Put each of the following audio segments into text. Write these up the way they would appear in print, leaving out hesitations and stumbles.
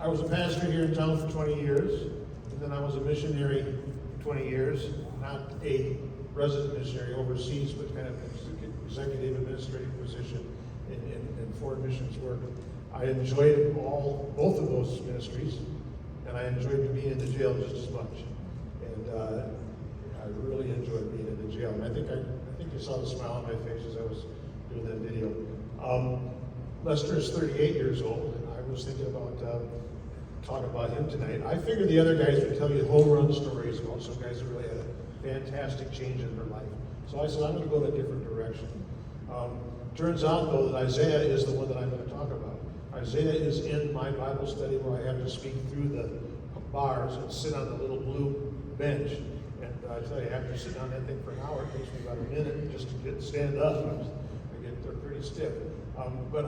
I was a pastor here in town for 20 years, and then I was a missionary for 20 years, not a resident missionary overseas, but kind of executive administrative position in foreign missions work. I enjoyed both of those ministries, and I enjoyed being in the jail just as much. And I really enjoyed being in the jail. And I think you saw the smile on my face as I was doing that video. Lester is 38 years old, and I was thinking about talking about him tonight. I figured the other guys would tell you home run stories about some guys that really had a fantastic change in their life. So I said, I'm going to go in a different direction. Turns out, though, that Isaiah is the one that I'm going to talk about. Isaiah is in my Bible study where I have to speak through the bars and sit on the little blue bench. And I tell you, after sitting on that thing for an hour, it takes me about a minute just to stand up. They're pretty stiff. But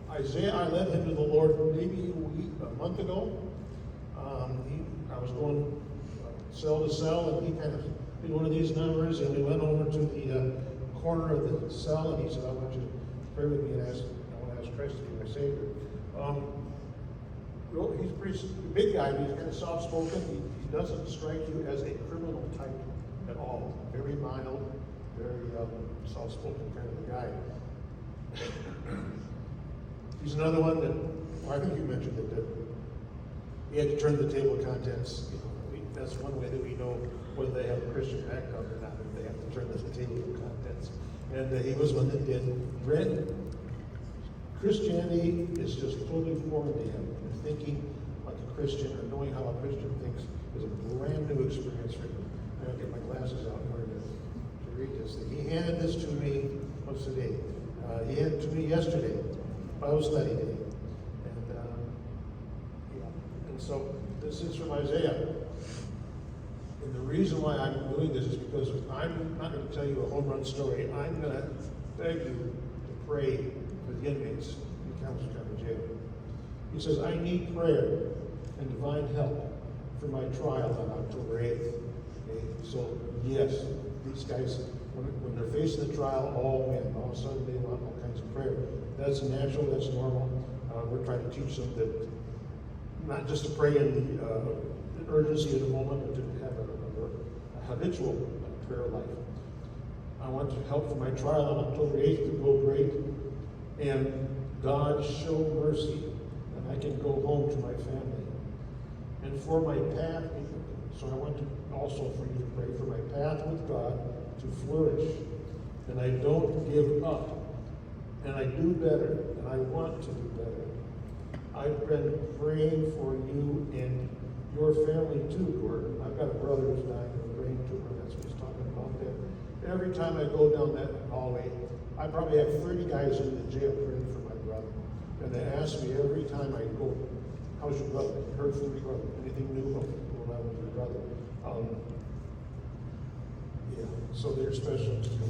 Isaiah, I led him to the Lord maybe a month ago. I was going cell to cell, and he kind of did one of these numbers, and we went over to the corner of the cell, and he said, I want you to pray with me, and I want to ask Christ to be my Savior. He's a pretty big guy, but he's kind of soft-spoken. He doesn't strike you as a criminal type at all. Very mild, very soft-spoken kind of a guy. He's another one that, well, I think you mentioned it, that he had to turn the table of contents. That's one way that we know whether they have a Christian background or not, if they have to turn the table of contents. And he was one that did. Christianity is just totally foreign to him. And thinking like a Christian or knowing how a Christian thinks is a brand new experience for him. I gotta get my glasses out in order to read this thing. He handed this to me, what's the date? He handed it to me yesterday, Bible study day. And so this is from Isaiah. And the reason why I'm doing this is because I'm not going to tell you a home run story. I'm going to beg you to pray for the inmates in Kalamazoo County Jail. He says, I need prayer and divine help for my trial on October 8th. Okay? So, yes, these guys, when they're facing the trial, all of a sudden they want all kinds of prayer. That's natural, that's normal. We're trying to teach them that not just to pray in the urgency of the moment, but to have a habitual prayer life. I want to help for my trial on October 8th to go great, and God show mercy, and I can go home to my family. And for my path, so I want to also for you to pray for my path with God to flourish, and I don't give up, and I do better, and I want to do better. I've been praying for you and your family too, Gordon. I've got a brother who's dying of a brain tumor. That's what he's talking about there. Every time I go down that hallway, I probably have 30 guys in the jail praying for my brother. And they ask me every time I go, how's your brother? Heard from your brother? Anything new going on with your brother? So they're special to me.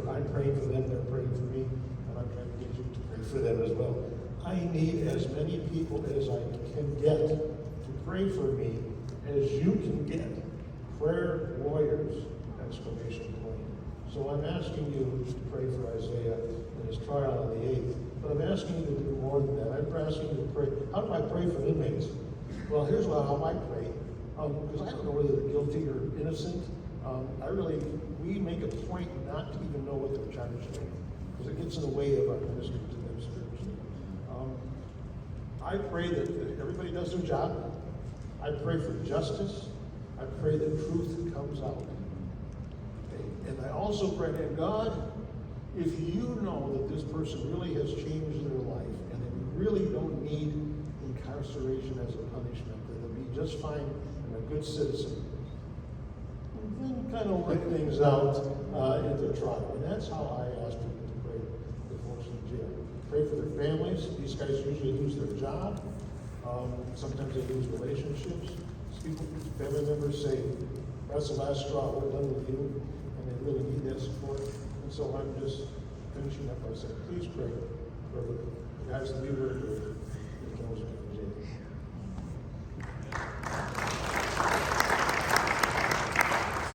I'm praying for them, they're praying for me, and I'm trying to get you to pray for them as well. I need as many people as I can get to pray for me as you can get. Prayer warriors, exclamation point. So I'm asking you to pray for Isaiah in his trial on the 8th. But I'm asking you to do more than that. I'm asking you to pray. How do I pray for inmates? Well, here's how I pray. Because I don't know whether they're guilty or innocent. We make a point not to even know what they're charged with, because it gets in the way of our ministry to them spiritually. I pray that everybody does their job. I pray for justice. I pray that truth comes out. Okay? And I also pray that God, if you know that this person really has changed their life and they really don't need incarceration as a punishment, that they'll be just fine and a good citizen, then kind of work things out in the trial. And that's how I ask people to pray for folks in jail. Pray for their families. These guys usually lose their job. Sometimes they lose relationships. Family members say, that's the last straw, we're done with you. And they really need that support. And so I'm just finishing up by saying, please pray for the guys that we work with in Kalamazoo County Jail.